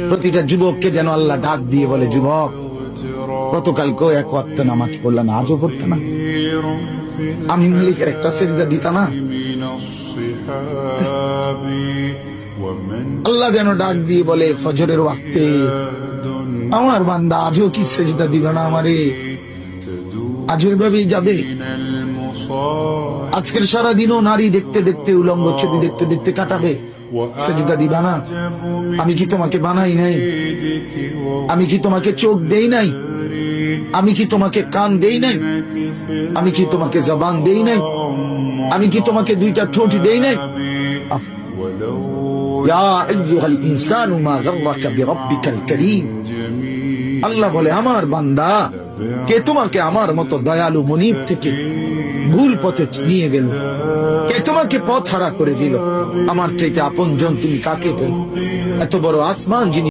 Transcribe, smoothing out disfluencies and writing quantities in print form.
প্রতিটা যুবককে যেন আল্লাহ ডাক দিয়ে বলে, যুবক গতকালকেও এক ওয়াক্ত নামাজ পড়লা না, আজও পড়তে না? আমি মালিকের একটা সেজদা দিতা না? আল্লাহ যেন ডাক দিয়ে বলে ফজরের ওয়াক্তে, আমার বান্দা আজও কি সেজদা দিবে না আমারে? আজও এভাবেই যাবে? আজকের সারাদিনও নারী দেখতে দেখতে, উলঙ্গ ছবি দেখতে দেখতে কাটাবে, সেজদা দিবা না? আমি কি তোমাকে বানাই নাই? আমি কি তোমাকে চোখ দেই নাই? আমি কি তোমাকে কান দেই নাই? আমি কি তোমাকে জবান দেই নাই? আমি কি তোমাকে দুইটা ঠোঁট দেই নাই? ইয়া আইয়ুহাল ইনসানু মা গাররাকা বিরাব্বিকাল কারীম। আল্লাহ বলে, আমার বান্দা, কে তোমাকে আমার মতো দয়ালু মনিব থেকে ভুল পথে নিয়ে গেল? কে তোমাকে পথ হারা করে দিল? আমার চাইতে আপনজন তুমি কাকে পেল? এত বড় আসমান যিনি